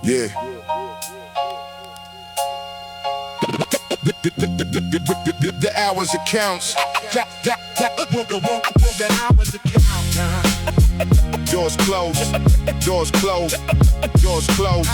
Yeah. The hours it counts. The hours it counts. Doors closed. Doors closed. Doors closed.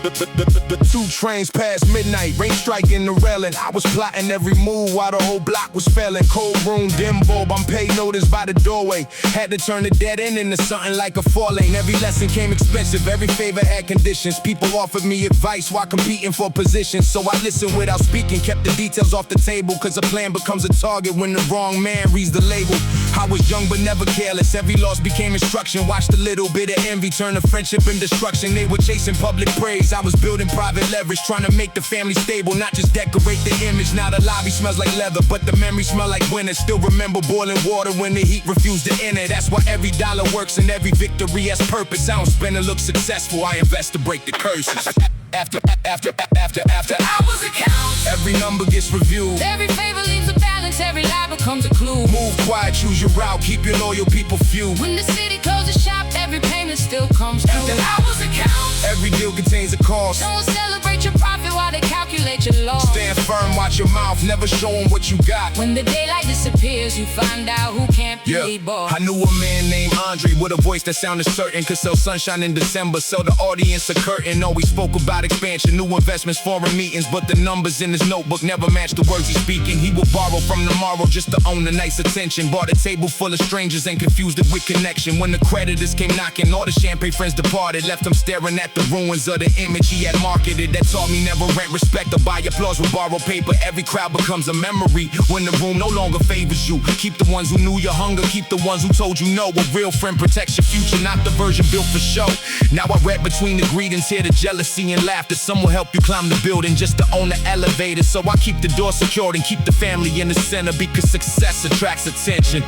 The 2 trains past midnight, rain striking the railing. I was plotting every move while the whole block was failing. Cold room, dim bulb, I'm paid notice by the doorway. Had to turn the dead end into something like a 4-lane. Every lesson came expensive, every favor had conditions. People offered me advice while competing for positions. So I listened without speaking, kept the details off the table. Cause a plan becomes a target when the wrong man reads the label. I was young but never careless, every loss became instruction. Watched a little bit of envy turn to friendship and destruction. They were chasing public praise, I was building private leverage. Trying to make the family stable, not just decorate the image. Now the lobby smells like leather, but the memories smell like winter. Still remember boiling water when the heat refused to enter. That's why every dollar works and every victory has purpose. I don't spend to look successful, I invest to break the curses. After hours it counts. Every number gets reviewed. Every favor leaves a balance, every lie becomes a clue. Move quiet, choose your route, keep your loyal people few. When the city closes shop, every payment still comes through. After hours it counts. Every deal contains a cost. Don't celebrate your profit while they calculate your loss. Stand firm, watch your mouth, never show them what you got. When the daylight disappears, you find out who can't be bought. I knew a man named Andre with a voice that sounded certain. Could sell sunshine in December, sell the audience a curtain. Always spoke about expansion, new investments, foreign meetings. But the numbers in his notebook never matched the words he's speaking. He would borrow from tomorrow just to own a nice attention. Bought a table full of strangers and confused it with connection. When the creditors came knocking, all the champagne friends departed. Left him staring at the ruins of the image he had marketed. That taught me never rent respect or buy applause with borrowed paper. Every crowd becomes a memory when the room no longer favors you. Keep the ones who knew your hunger, keep the ones who told you no. A real friend protects your future, not the version built for show. Now I read between the greetings, hear the jealousy and laughter. Some will help you climb the building just to own the elevator. So I keep the door secured and keep the family in the center, because success attracts attention,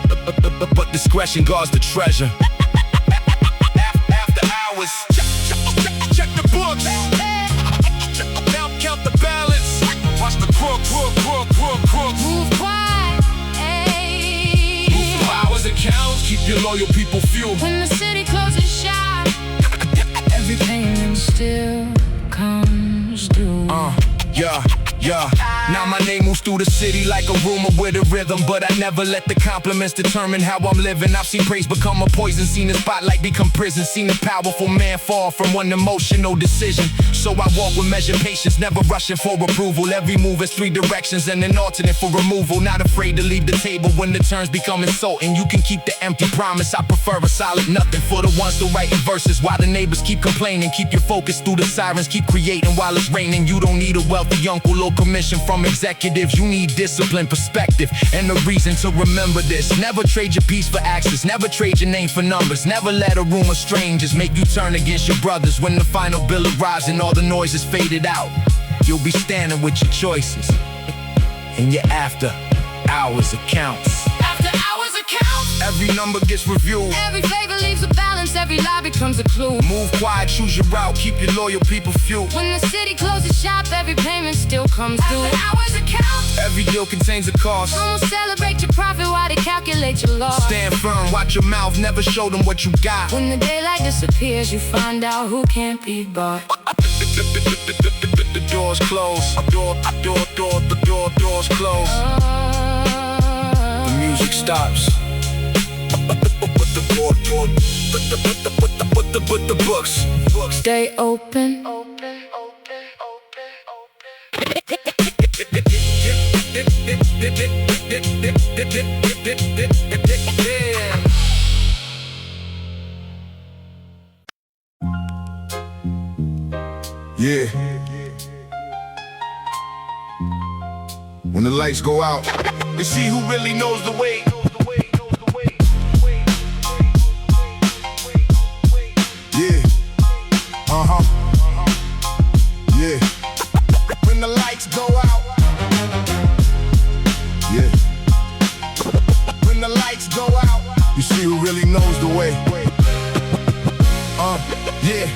but discretion guards the treasure. After hours, check the books. Now count the balance. Watch the crook. Move quiet, ayy. Move for hours it counts. Keep your loyal people few. When the city closes shop, every payment still comes through. Yeah. Now my name moves through the city like a rumor with a rhythm. But I never let the compliments determine how I'm living. I've seen praise become a poison, seen the spotlight become prison. Seen a powerful man fall from one emotional decision. So I walk with measured patience, never rushing for approval. Every move is 3 directions and an alternate for removal. Not afraid to leave the table when the terms become insulting. You can keep the empty promise, I prefer a solid nothing. For the ones still writing verses while the neighbors keep complaining. Keep your focus through the sirens, keep creating while it's raining. You don't need a wealthy uncle or commission from executives. You need discipline, perspective, and a reason to remember this. Never trade your peace for access, never trade your name for numbers. Never let a room of strangers make you turn against your brothers. When the final bill arrives and all the noise is faded out, you'll be standing with your choices, and your after hours accounts. After hours it counts. Every number gets reviewed. Every favor leaves a balance, every lie becomes a clue. Move quiet, choose your route, keep your loyal people few. When the city closes shop, every payment still comes through. After hours it counts. Every deal contains a cost. Don't celebrate your profit while they calculate your loss. Stand firm, watch your mouth, never show them what you got. When the daylight disappears, you find out who can't be bought. The doors close. Doors close. The music stops. But the books stay open. Yeah. When the lights go out, they see who really knows the way. Yeah. Yeah. When the lights go out. Yeah. When the lights go out, you see who really knows the way. Yeah.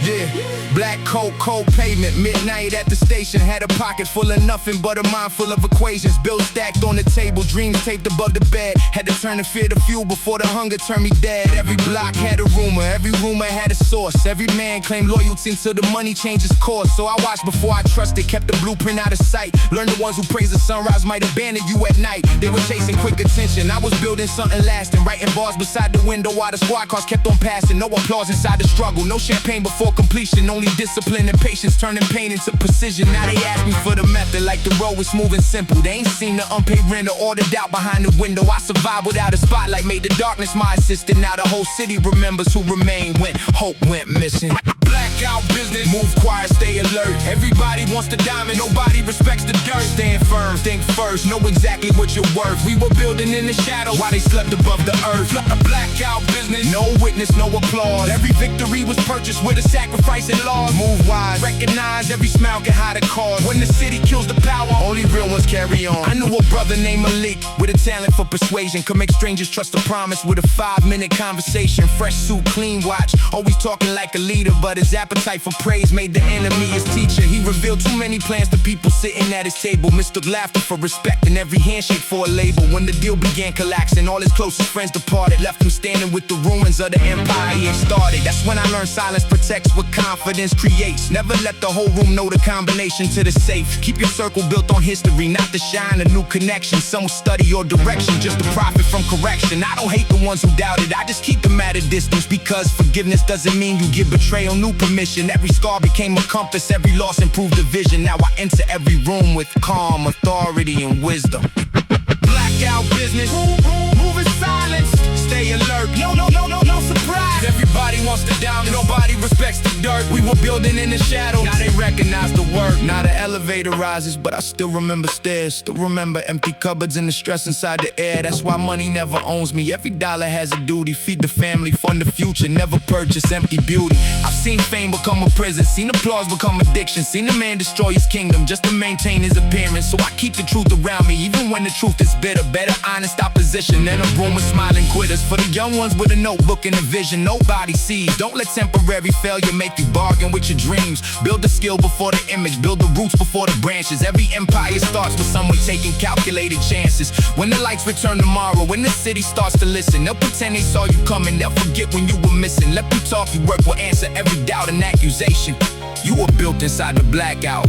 Yeah, black coat, cold pavement, midnight at the station. Had a pocket full of nothing but a mind full of equations. Bills stacked on the table, dreams taped above the bed. Had to turn the fear to fuel before the hunger turned me dead. Every block had a rumor, every rumor had a source. Every man claimed loyalty until the money changes course. So I watched before I trusted, kept the blueprint out of sight. Learned the ones who praise the sunrise might abandon you at night. They were chasing quick attention, I was building something lasting. Writing bars beside the window while the squad cars kept on passing. No applause inside the struggle, no champagne before completion. Only discipline and patience turning pain into precision. Now they ask me for the method like the road was smooth and simple. They ain't seen the unpaid rent or the doubt behind the window. I survived without a spotlight, made the darkness my assistant. Now the whole city remembers who remained when hope went missing. Blackout business, move quiet, stay alert. Everybody wants the diamond, nobody respects the dirt. Stand firm, think first, know exactly what you're worth. We were building in the shadow while they slept above the earth. Blackout business, no witness, no applause. Every victory was purchased with a sacrifice and loss. Move wise, recognize every smile can hide a cause. When the city kills the power, only real ones carry on. I knew a brother named Malik with a talent for persuasion. Could make strangers trust a promise with a 5-minute conversation. Fresh suit, clean watch, always talking like a leader. But his appetite for praise made the enemy his teacher. He revealed too many plans to people sitting at his table. Mistook laughter for respect and every handshake for a label. When the deal began collapsing, all his closest friends departed. Left him standing with the ruins of the empire he had started. That's when I learned silence protects what confidence creates. Never let the whole room know the combination to the safe. Keep your circle built on history, not to shine a new connection. Some study your direction just to profit from correction. I don't hate the ones who doubted, I just keep them at a distance. Because forgiveness doesn't mean you give betrayal new permission. Every scar became a compass, every loss improved the vision. Now I enter every room with calm, authority, and wisdom. Blackout business, move in silence, stay alert. No surprise. Everybody wants the diamond, nobody respects the dirt. We were building in the shadow, now they recognize the work. Now the elevator rises, but I still remember stairs. Still remember empty cupboards and the stress inside the air. That's why money never owns me. Every dollar has a duty, feed the family, fund the future, never purchase empty beauty. I've seen fame become a prison, seen applause become addiction, seen a man destroy his kingdom just to maintain his appearance. So I keep the truth around me, even when the truth is bitter. Better honest opposition than a room of smiling quitters. For the young ones with a notebook and a vision nobody sees. Don't let temporary failure make you bargain with your dreams. Build the skill before the image, build the roots before the branches. Every empire starts with someone taking calculated chances. When the lights return tomorrow, when the city starts to listen, they'll pretend they saw you coming, they'll forget when you were missing. Let them talk, your work will answer every doubt and accusation. You were built inside the blackout,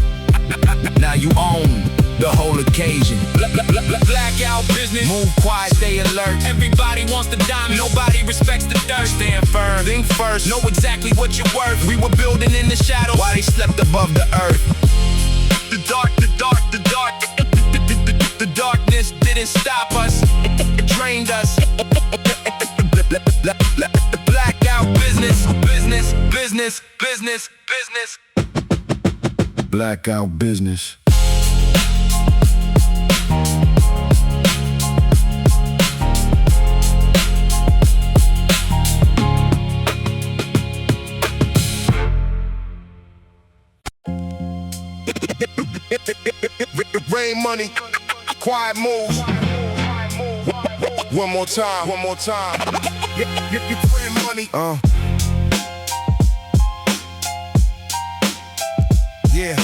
now you own the whole occasion. Blackout business, move quiet, stay alert. Everybody wants the diamond, nobody respects the dirt. Stand firm, think first, know exactly what you're worth. We were building in the shadow while they slept above the earth. The darkness didn't stop us, it drained us. Blackout business. Blackout business. Rain money, quiet moves. One more time. Get rain money. Yeah.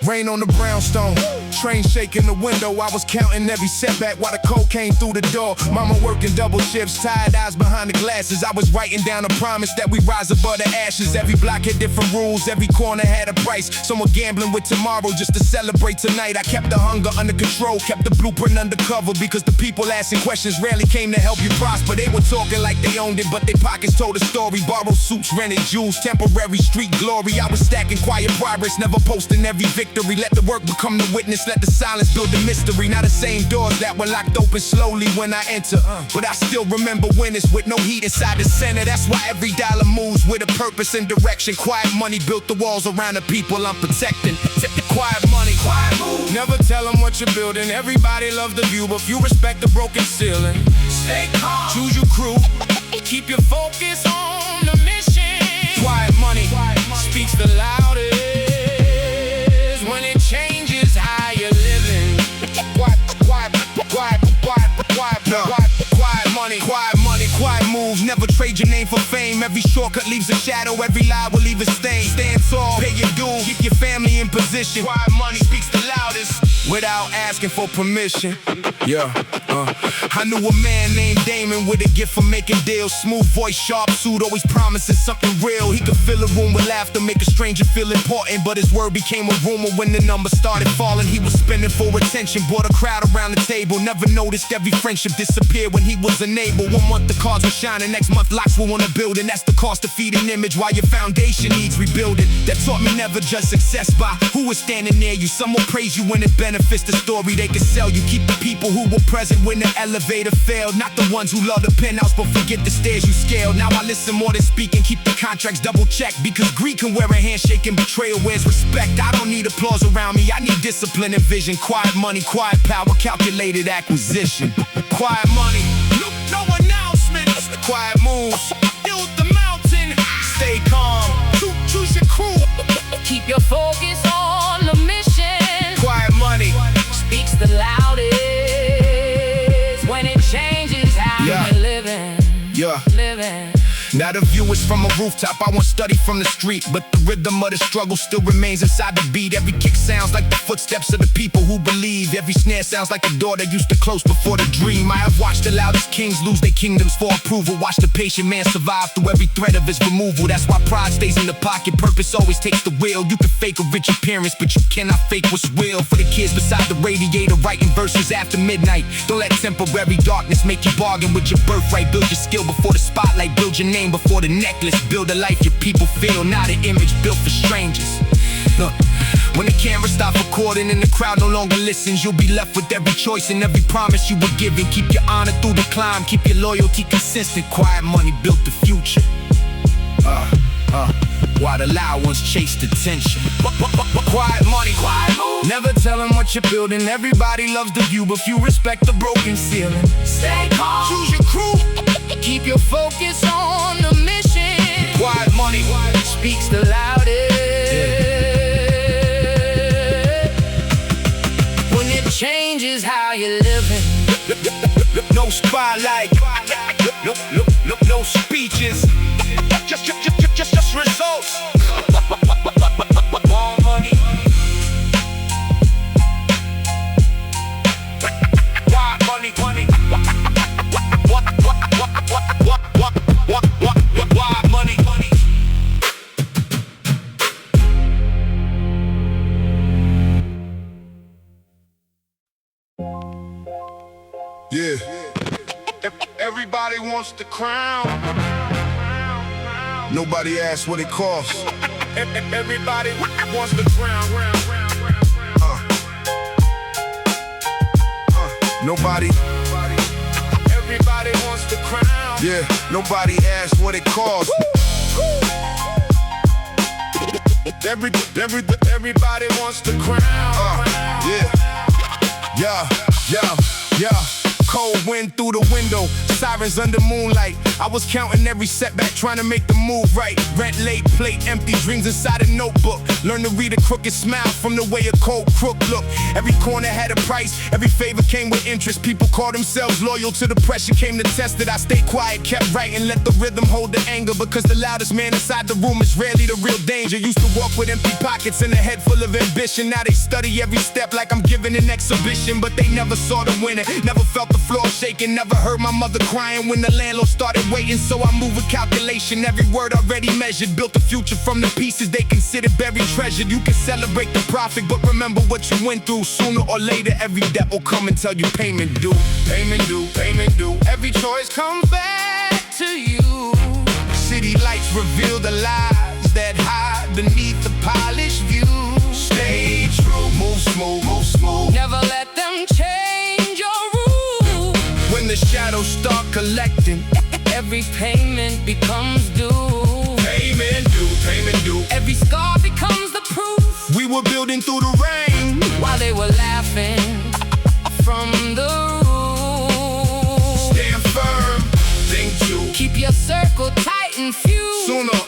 Rain on the brownstone, train shaking the window. I was counting every setback while the cold came through the door. Mama working double shifts, tired eyes behind the glasses. I was writing down a promise that we rise above the ashes. Every block had different rules, every corner had a price. Some were gambling with tomorrow just to celebrate tonight. I kept the hunger under control, kept the blueprint undercover, because the people asking questions rarely came to help you prosper. They were talking like they owned it, but their pockets told a story. Borrowed suits, rented jewels, temporary street glory. I was stacking quiet progress, never posting every victory. Let the work become the witness, let the silence build the mystery. Now the same doors that were locked open slowly when I enter, but I still remember winners with no heat inside the center. That's why every dollar moves with a purpose and direction. Quiet money built the walls around the people I'm protecting. Quiet money, quiet move. Never tell them what you're building. Everybody loves the view, but few respect the broken ceiling. Stay calm, choose your crew, keep your focus on the mission. Quiet money speaks the loudest when it changes how you're living. Quiet money, quiet money. game. Every shortcut leaves a shadow, every lie will leave a stain. Stand tall, pay your due, keep your family in position. Quiet money speaks the loudest without asking for permission. Yeah, I knew a man named Damon with a gift for making deals. Smooth voice, sharp suit, always promising something real. He could fill a room with laughter, make a stranger feel important. But his word became a rumor when the numbers started falling. He was spending for attention, brought a crowd around the table. Never noticed every friendship disappeared when he was unable. 1 month the cards were shining, next month locks were on a building. That's the cost of feeding image while your foundation needs rebuilding. That taught me never judge success by who is standing near you. Some will praise you when it benefits the story they can sell you. Keep the people who were present when the elevator failed, not the ones who love the penthouse but forget the stairs you scaled. Now I listen more than speak and keep the contracts double checked, because greed can wear a handshake and betrayal wears respect. I don't need applause around me, I need discipline and vision. Quiet money, quiet power, calculated acquisition. Quiet money, no announcements. Quiet moves, build the mountain. Stay calm, choose your crew. Keep your focus on the mission. Quiet money Speaks the loudest when it changes how you're living. Living. Now the view is from a rooftop, I won't study from the street, but the rhythm of the struggle still remains inside the beat. Every kick sounds like the footsteps of the people who believe. Every snare sounds like a door that used to close before the dream. I have watched the loudest kings lose their kingdoms for approval. Watch the patient man survive through every threat of his removal. That's why pride stays in the pocket, purpose always takes the wheel. You can fake a rich appearance, but you cannot fake what's real. For the kids beside the radiator, writing verses after midnight. Don't let temporary darkness make you bargain with your birthright. Build your skill before the spotlight, build your name before the necklace. Build a life your people feel, not an image built for strangers. Look, when the camera stops recording and the crowd no longer listens, you'll be left with every choice and every promise you were given. Keep your honor through the climb, keep your loyalty consistent. Quiet money built the future, while the loud ones chase attention. Quiet money, quiet move. Never tell them what you're building. Everybody loves the view, but few respect the broken ceiling. Stay calm, choose your crew. keep your focus on the mission. Quiet money Speaks the loudest when it changes how you're living. No spotlight, no speeches, just results. More money. Quiet money, money. Quiet money, money. Yeah. Everybody wants the crown. Nobody asks what it costs. Everybody wants the crown. Nobody. Everybody wants the crown. Yeah. Nobody asks what it costs. Everybody wants the crown. Yeah. Cold wind through the window, sirens under moonlight. I was counting every setback, trying to make the move right. Rent late, plate empty, dreams inside a notebook. Learn to read a crooked smile from the way a cold crook looked. Every corner had a price, every favor came with interest. People called themselves loyal till the pressure came to test it. I stayed quiet, kept writing, let the rhythm hold the anger, because the loudest man inside the room is rarely the real danger. Used to walk with empty pockets and a head full of ambition. Now they study every step like I'm giving an exhibition, but they never saw the winner, never felt the floor shaking, never heard my mother crying when the landlord started waiting. So I move with calculation, every word already measured. Built a future from the pieces they considered buried treasured. You can celebrate the profit, but remember what you went through. Sooner or later, every debt will come and tell you payment due. Payment due, payment due. Every choice comes back to you. City lights reveal the lies that hide beneath the polished view. Stay true, move smooth, move smooth. Never let them change your rules. When the shadows start collecting, every payment becomes due. Payment due, payment due. Every scar becomes the proof. We were building through the rain while they were laughing from the roof. Stand firm, think you. Keep your circle tight and few. Sooner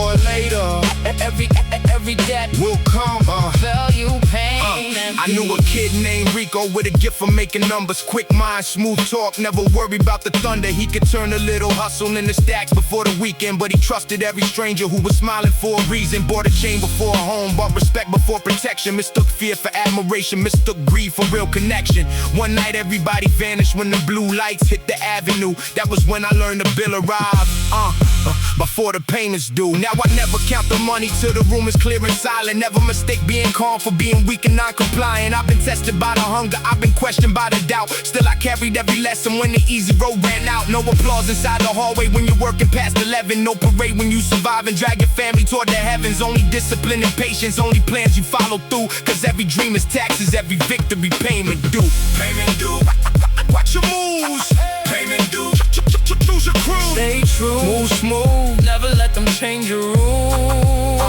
or later, every debt will come. value pain. champion. I knew a kid named Rico with a gift for making numbers. Quick mind, smooth talk, never worry about the thunder. He could turn a little hustle into stacks before the weekend, but he trusted every stranger who was smiling for a reason. Bought a chain before a home, bought respect before protection. Mistook fear for admiration, mistook greed for real connection. One night everybody vanished when the blue lights hit the avenue. That was when I learned the bill arrived, before the payments due. Now I never count the money till the room is clear and silent. Never mistake being calm for being weak and non-compliant. I've been tested by the hunger, I've been questioned by the doubt. Still I carried every lesson when the easy road ran out. No applause inside the hallway when you're working past 11. No parade when you survive and drag your family toward the heavens. Only discipline and patience, only plans you follow through. Cause every dream is taxes, every victory payment due. Payment due, watch your moves. Payment due, choose your crew. Stay true, move smooth, never let them change your rules.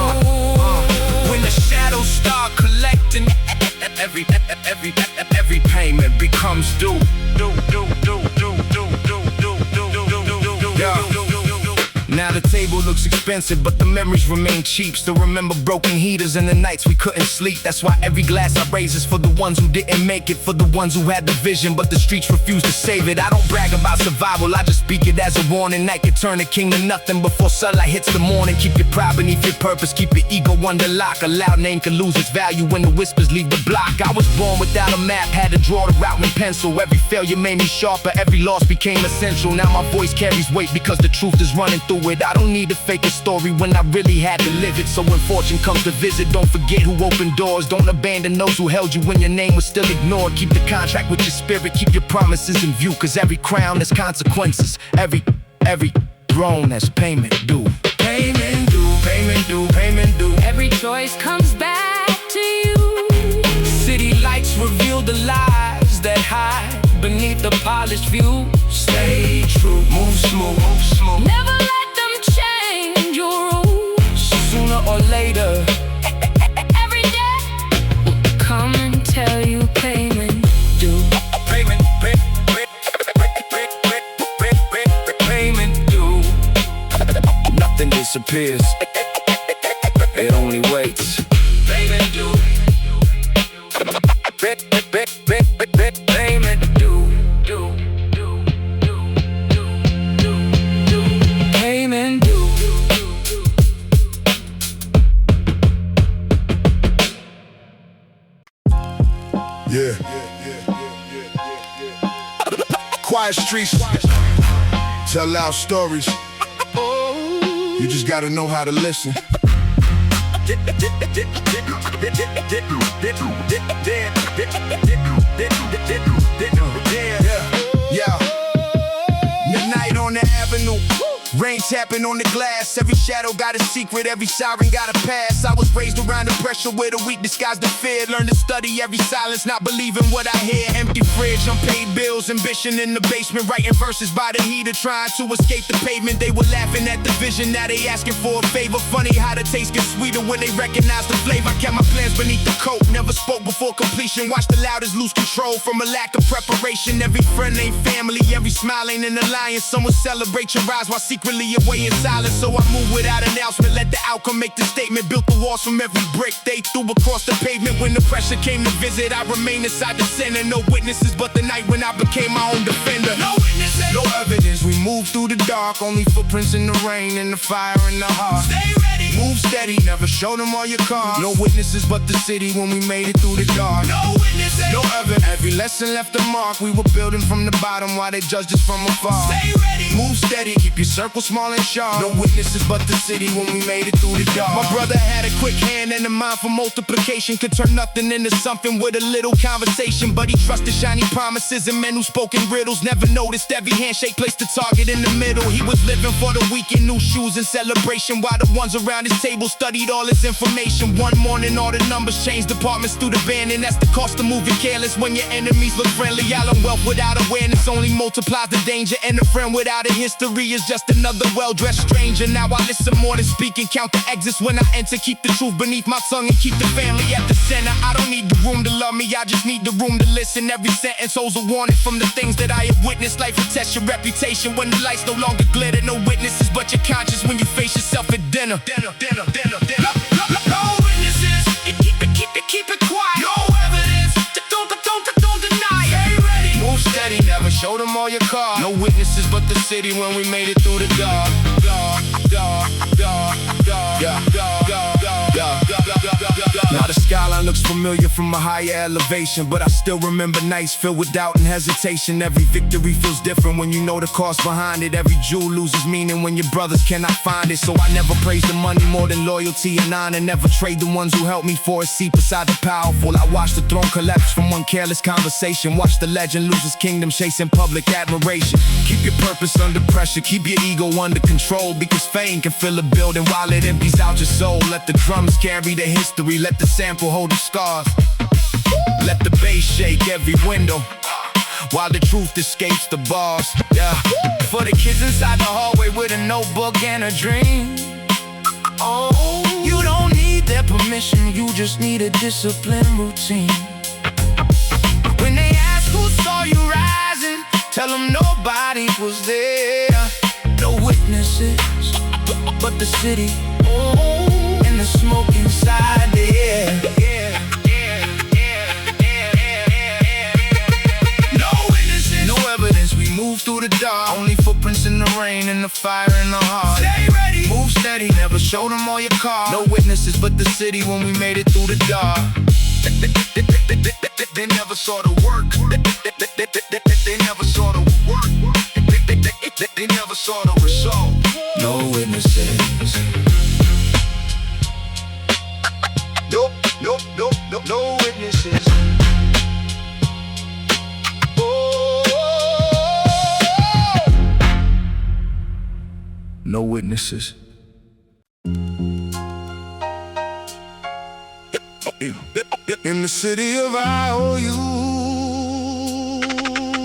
When the shadows start collecting, every payment becomes due. Now the table looks expensive, but the memories remain cheap. Still remember broken heaters and the nights we couldn't sleep. That's why every glass I raise is for the ones who didn't make it, for the ones who had the vision, but the streets refused to save it. I don't brag about survival, I just speak it as a warning. Night can turn a king to nothing before sunlight hits the morning. Keep your pride beneath your purpose, keep your ego under lock. A loud name can lose its value when the whispers leave the block. I was born without a map, had to draw the route in pencil. Every failure made me sharper, every loss became essential. Now my voice carries weight because the truth is running through it. I don't need to fake a story when I really had to live it. So when fortune comes to visit, don't forget who opened doors. Don't abandon those who held you when your name was still ignored. Keep the contract with your spirit, keep your promises in view. Cause every crown has consequences, every throne has payment due. Payment due, payment due, payment due. Every choice comes back to you. City lights reveal the lies that hide beneath the polished view. Stay true, move smooth, move smooth. Never let them change your rules. Sooner or later, every day will come and tell you payment due. Payment due. Nothing disappears, it only waits. Payment due. Payment due. Payment due. Yeah. Quiet streets tell loud stories. You just gotta know how to listen. Yeah. Midnight on the avenue. Rain tapping on the glass, every shadow got a secret, every siren got a pass. I was raised around the pressure where the weak disguised the fear. Learned to study every silence, not believing what I hear. Empty fridge, unpaid bills, ambition in the basement. Writing verses by the heater, trying to escape the pavement. They were laughing at the vision, now they asking for a favor. Funny how the taste gets sweeter when they recognize the flavor. I kept my plans beneath the coat, never spoke before completion. Watched the loudest lose control from a lack of preparation. Every friend ain't family, every smile ain't an alliance. Some will celebrate your rise while secretly away in silence. So I moved without announcement, let the outcome make the statement. Built the walls from every brick they threw across the pavement. When the pressure came to visit, I remained inside the center. No witnesses but the night when I became my own defender. No witnesses, no evidence. We moved through the dark, only footprints in the rain and the fire in the heart. Stay ready, move steady, never show them all your cards. No witnesses but the city when we made it through the dark. No witnesses, no evidence. Every lesson left a mark. We were building from the bottom while they judged us from afar. Stay ready, move steady, keep your circle small and sharp. No witnesses but the city when we made it through the dark. My brother had a quick hand and a mind for multiplication. Could turn nothing into something with a little conversation. But he trusted shiny promises and men who spoke in riddles. Never noticed every handshake placed the target in the middle. He was living for the weekend, new shoes and celebration, while the ones around his table studied all his information. One morning all the numbers changed, departments through the band, and that's the cost of moving careless when your enemies look friendly. All in wealth without awareness only multiplies the danger, and a friend without a history is just another well-dressed stranger. Now I listen more than speaking, count the exits when I enter, keep the truth beneath my tongue and keep the family at the center. I don't need the room to love me, I just need the room to listen. Every sentence holds a warning from the things that I have witnessed. Life will test your reputation when the lights no longer glitter. No witnesses but your conscience when you face yourself at dinner. No witnesses, keep it quiet. No evidence. show them all your cards. No witnesses but the city when we made it through the dark. Now the skyline looks familiar from a higher elevation, but I still remember nights filled with doubt and hesitation. Every victory feels different when you know the cost behind it. Every jewel loses meaning when your brothers cannot find it. So I never praise the money more than loyalty and honor. Never trade the ones who helped me for a seat beside the powerful. I watched the throne collapse from one careless conversation. Watch the legend lose his kingdom chasing public admiration. Keep your purpose under pressure, keep your ego under control, because fame can fill a building while it empties out your soul. Let the drums carry the history, let the sample hold the scars. Let the bass shake every window while the truth escapes the bars. Yeah. For the kids inside the hallway with a notebook and a dream. Oh, you don't need their permission, you just need a disciplined routine. When they ask who saw you rising, tell them nobody was there. No witnesses but the city, oh, and the smoke inside the air. No witnesses, no evidence, we move through the dark. Only footprints in the rain and the fire in the heart. Stay ready, move steady, never show them all your cards. No witnesses but the city when we made it through the dark. They never saw the work. They never saw the work. They never saw the result. No witnesses. No witnesses. Oh, no witnesses. In the city of I.O.U.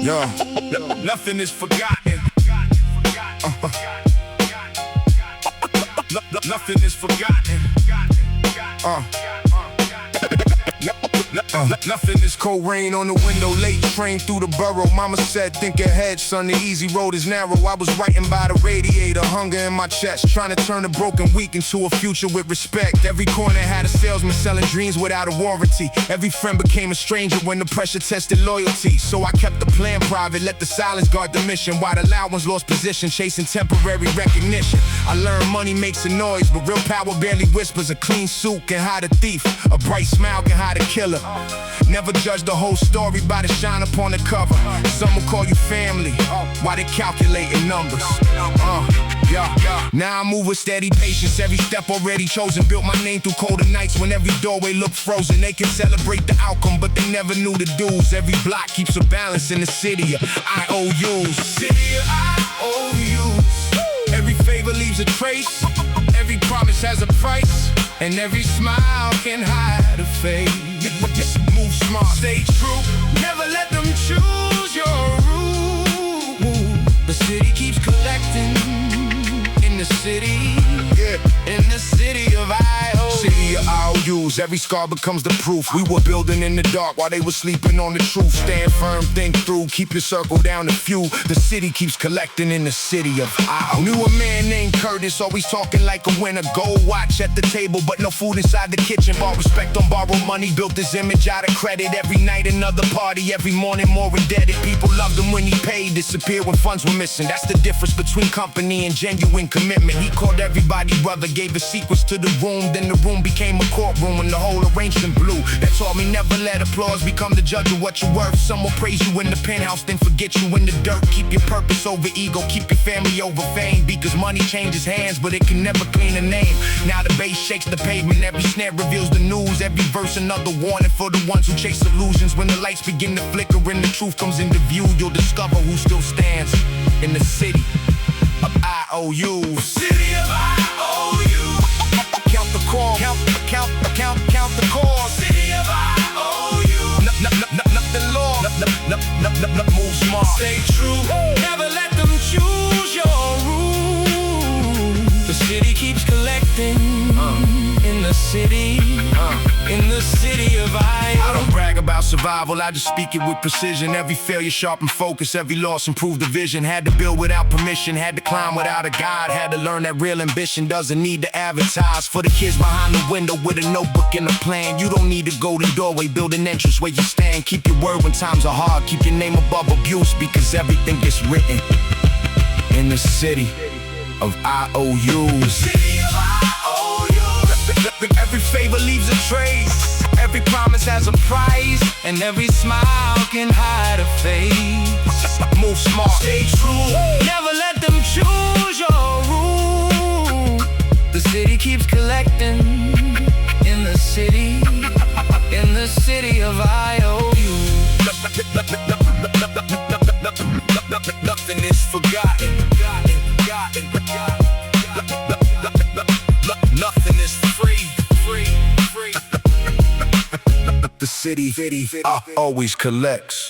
Yo, nothing is forgotten. Nothing is forgotten. Nothing is cold rain on the window, late train through the borough. Mama said, think ahead, son, the easy road is narrow. I was writing by the radiator, hunger in my chest, trying to turn a broken week into a future with respect. Every corner had a salesman selling dreams without a warranty. Every friend became a stranger when the pressure tested loyalty. So I kept the plan private, let the silence guard the mission, while the loud ones lost position, chasing temporary recognition. I learned money makes a noise, but real power barely whispers. A clean suit can hide a thief, a bright smile can hide a killer. Never judge the whole story by the shine upon the cover. Some will call you family while they calculating numbers. Now I move with steady patience, every step already chosen. Built my name through colder nights when every doorway looked frozen. They can celebrate the outcome, but they never knew the dues. Every block keeps a balance in the city of I.O.U.s. City of I.O.U.s. Every favor leaves a trace, every promise has a price, and every smile can hide a face. Move smart, stay true, never let them choose your route. The city keeps collecting in the city, in the city of I.O.U. City of I.O.U.s, every scar becomes the proof. We were building in the dark while they were sleeping on the truth. Stand firm, think through, keep your circle down to few. The city keeps collecting in the city of I.O.U. Knew a man named Curtis, always talking like a winner. Gold watch at the table, but no food inside the kitchen. Bought respect on borrowed money, built his image out of credit. Every night another party, every morning more indebted. People loved him when he paid, disappeared when funds were missing. That's the difference between company and genuine commitment. He called everybody brother, gave the secrets to the room. Then the room became a courtroom and the whole arrangement blew. That taught me never let applause become the judge of what you're worth. Some will praise you in the penthouse, then forget you in the dirt. Keep your purpose over ego, keep your family over fame. Because money changes hands, but it can never clean a name. Now the bass shakes the pavement, every snare reveals the news. Every verse another warning for the ones who chase illusions. When the lights begin to flicker and the truth comes into view, you'll discover who still stands in the city of I.O.U. City of I.O.U. Count the call, count the call. City of I.O.U. Nothing lost, move smart, stay true, never let them choose your route. The city keeps collecting in the city, in the city of I.O.U. I don't brag about about survival, I just speak it with precision. Every failure sharpened focus, every loss improved the vision. Had to build without permission, had to climb without a guide. Had to learn that real ambition doesn't need to advertise. For the kids behind the window with a notebook and a plan, you don't need a golden doorway, build an entrance where you stand. Keep your word when times are hard, keep your name above abuse, because everything gets written in the city of IOUs. City of IOUs. Every favor leaves a trace, every promise has a price, and every smile can hide a face. Move smart, stay true, never let them choose your room. The city keeps collecting in the city of IOUs. Nothing is forgotten. Nothing is free. The city always collects.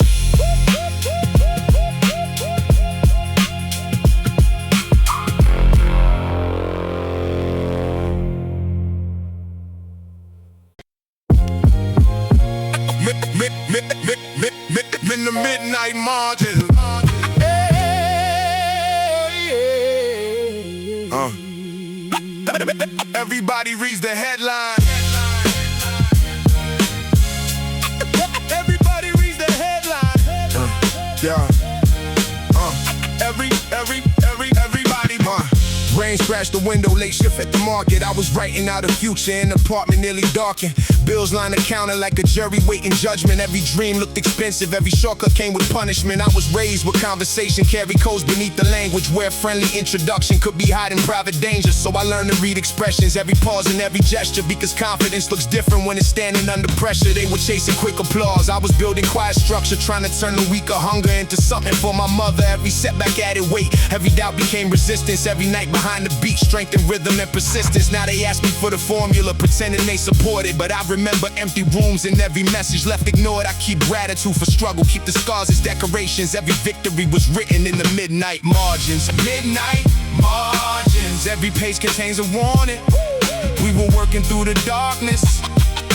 In the midnight margin. Everybody reads the headline. Everybody reads the headline. Everybody. Rain scratched the window, late shift at the market. I was writing out a future in an apartment nearly darkened. Bills line the counter like a jury waiting judgment. Every dream looked expensive, every shortcut came with punishment. I was raised with conversation, carry codes beneath the language, where friendly introduction could be hiding private danger. So I learned to read expressions, every pause and every gesture, because confidence looks different when it's standing under pressure. They were chasing quick applause, I was building quiet structure, trying to turn the weaker hunger into something for my mother. Every setback added weight, every doubt became resistance. Every night behind the beat, strength and rhythm and persistence. Now they ask me for the formula, pretending they support it, but I remember empty rooms and every message left ignored. I keep gratitude for struggle, keep the scars as decorations. Every victory was written in the midnight margins. Midnight margins. Every page contains a warning. We were working through the darkness,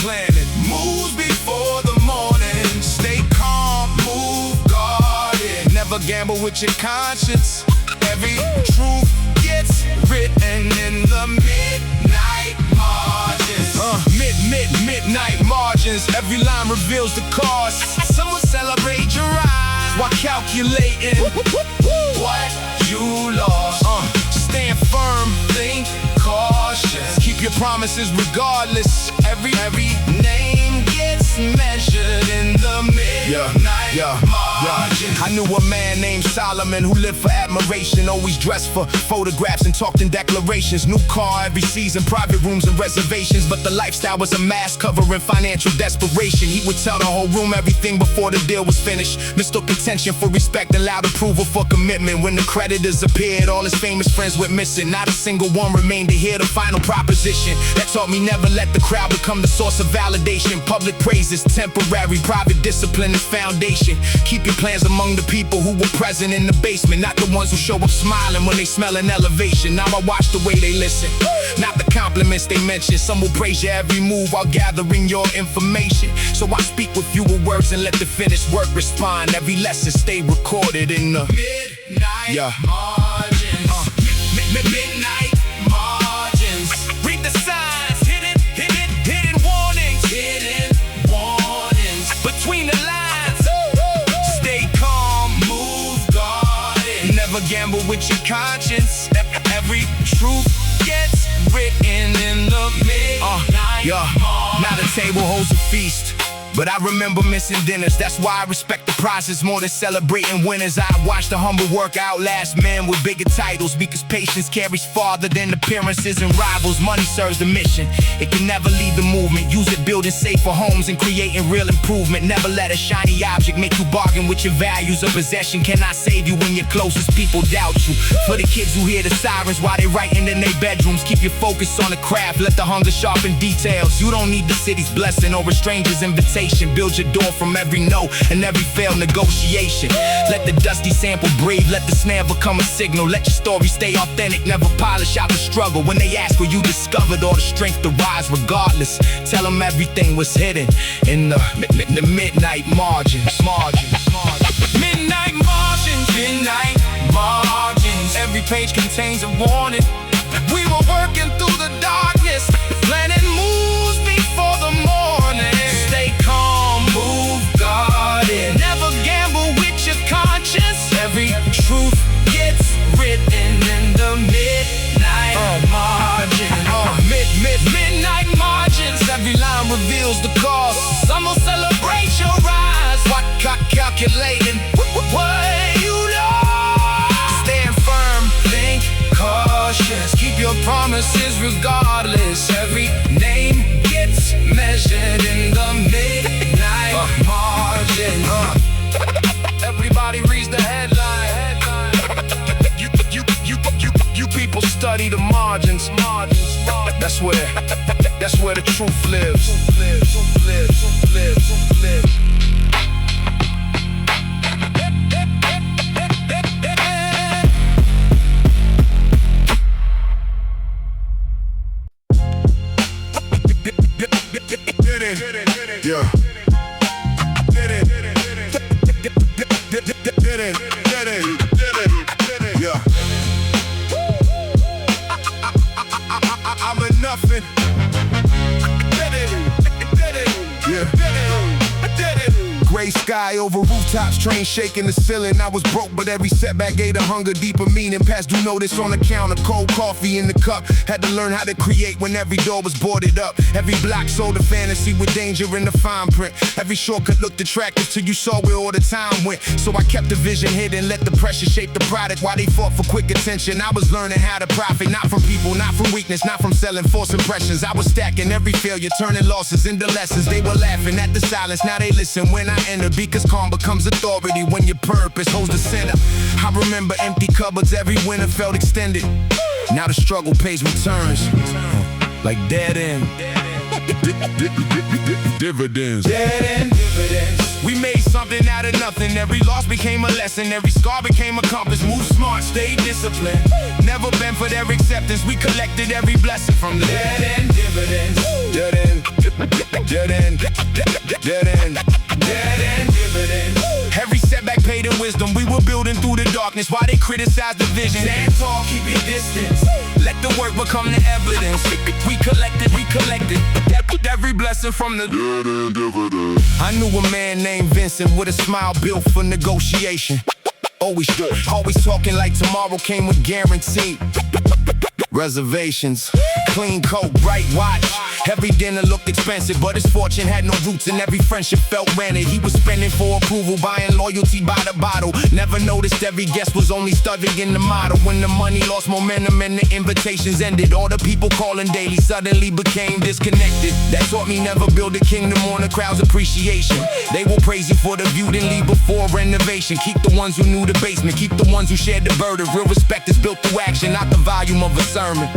planning moves before the morning. Stay calm, move guarded, never gamble with your conscience. Every truth gets written in the midnight margins. Midnight margins. Every line reveals the cost. Some will celebrate your rise while calculating what you lost. Stand firm, think cautious, keep your promises regardless. Every name gets measured in the midnight margins. I knew a man named Solomon who lived for admiration, always dressed for photographs and talked in declarations. New car every season, private rooms and reservations, but the lifestyle was a mask covering financial desperation. He would tell the whole room everything before the deal was finished. Mistook attention for respect and loud approval for commitment. When the creditors appeared, all his famous friends went missing. Not a single one remained to hear the final proposition. That taught me never let the crowd become the source of validation. Public praise is temporary, private discipline is foundation. Keep your plans among the people who were present in the basement, not the ones who show up smiling when they smell an elevation. Now I watch the way they listen, not the compliments they mention. Some will praise your every move while gathering your information. So I speak with fewer words and let the finished work respond. Every lesson stay recorded in the midnight margins. Midnight margins. Read the signs, hidden warnings. Hidden warnings between the lines. Stay calm, move guarded, never gamble with your conscience. Every truth gets written in the midnight margins. Now the table holds a feast, but I remember missing dinners. That's why I respect the process more than celebrating winners. I watch the humble work outlast men with bigger titles, because patience carries farther than appearances and rivals. Money serves the mission, it can never leave the movement. Use it building safer homes and creating real improvement. Never let a shiny object make you bargain with your values. A possession cannot save you when your closest people doubt you. For the kids who hear the sirens while they writing in their bedrooms, keep your focus on the craft, let the hunger sharpen details. You don't need the city's blessing or a stranger's invitation. patient. Build your door from every no and every failed negotiation. Let the dusty sample breathe, let the snare become a signal. Let your story stay authentic, never polish out the struggle. When they ask where you discovered all the strength to rise regardless, tell them everything was hidden in the midnight margins. Midnight margins, midnight margins. Every page contains a warning. We were working through the darkness, planning moves before the morning. Stay calm, move guarded, never gamble with your conscience. Every truth gets written in the midnight margin. Midnight margins. Every line reveals the cause. Some will celebrate your rise. What calculating what you lost. Stand firm, think cautious. Keep your promises regardless. Every name gets measured in the midnight margin. Everybody reads the headline. You people study the margins. That's where the truth lives. Yeah. Yeah. I'm a nothing. Yeah. Gray sky over rooftops, train shaking the ceiling. I was broke, but every setback gave a hunger, deeper meaning. Past due notice on the counter, cold coffee in the cup. Had to learn how to create when every door was boarded up. Every block sold a fantasy with danger in the fine print. Every shortcut looked attractive till you saw where all the time went. So I kept the vision hidden, let the pressure shape the product. While they fought for quick attention, I was learning how to profit. Not from people, not from weakness, not from selling false impressions. I was stacking every failure, turning losses into lessons. They were laughing at the silence, now they listen when I enter. Because calm becomes authority when your purpose holds the center. I remember empty cupboards, every winter felt extended. Now the struggle pays returns, like dead end dividends. Dead end dividends. We made something out of nothing. Every loss became a lesson, every scar became a compass. Move smart, stay disciplined. Never been for their acceptance. We collected every blessing from the dead end dividends. Dead end, dead end, dead end, dead end dividends. Every setback paid in wisdom. We were building through the darkness while they criticized the vision. Stand tall, keep your distance. Let the work become the evidence. We collected every blessing from the dead end dividends. I knew a man named Vincent with a smile built for negotiation. Always talking like tomorrow came with guaranteed reservations. Clean coat, bright watch. Every dinner looked expensive, but his fortune had no roots and every friendship felt rented. He was spending for approval, buying loyalty by the bottle. Never noticed every guest was only studying the model. When the money lost momentum and the invitations ended, all the people calling daily suddenly became disconnected. That taught me never build a kingdom on the crowd's appreciation. They will praise you for the view, then leave before renovation. Keep the ones who knew the basement, keep the ones who shared the burden. Real respect is built through action, not the volume of a sermon.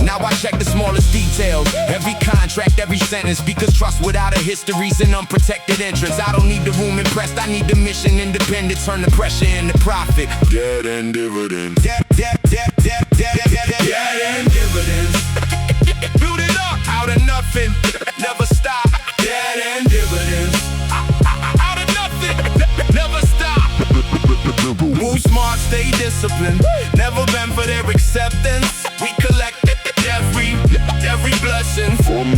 Now I check the smallest details, every contract, every sentence. Because trust without a history's an unprotected entrance. I don't need the room impressed, I need the mission independent. Turn the pressure into profit. Dead end dividends. Dead end dividends. Build it up out of nothing, never stop. Dead end dividends. Out of nothing, never stop. Move smart, stay disciplined. Never been for their acceptance. We collect every blessing from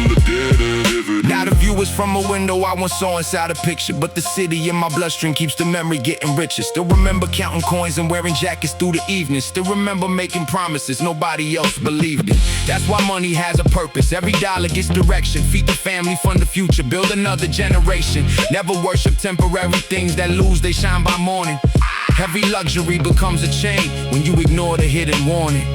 the dead end dividend. Now the view is from a window I once saw inside a picture, but the city in my bloodstream keeps the memory getting richer. Still remember counting coins and wearing jackets through the evening. Still remember making promises nobody else believed in. That's why money has a purpose. Every dollar gets direction. Feed the family, fund the future, build another generation. Never worship temporary things that lose, they shine by morning. Every luxury becomes a chain when you ignore the hidden warning.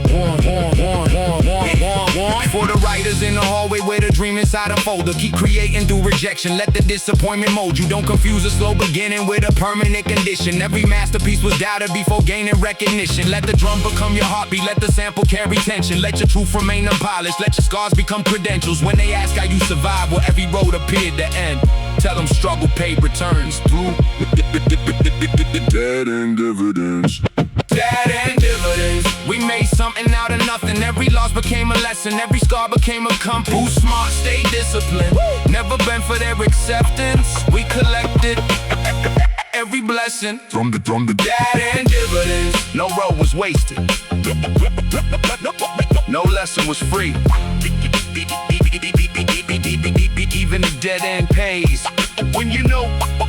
For the writers in the hallway where the dream inside a folder, keep creating through rejection, let the disappointment mold you. Don't confuse a slow beginning with a permanent condition. Every masterpiece was doubted before gaining recognition. Let the drum become your heartbeat, let the sample carry tension. Let your truth remain unpolished, let your scars become credentials. When they ask how you survive, well, every road appeared to end. Tell them struggle paid returns through dead end dividends. Dead end dividends. We made something out of nothing. Every loss became a lesson. Every scar became a compass. Who's smart, stay disciplined. Never been for their acceptance. We collected every blessing from the dead end dividends. No road was wasted. No lesson was free. Even the dead end pays. When you know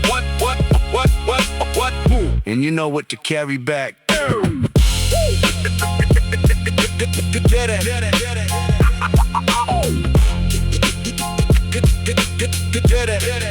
what, and you know what to carry back. Get it.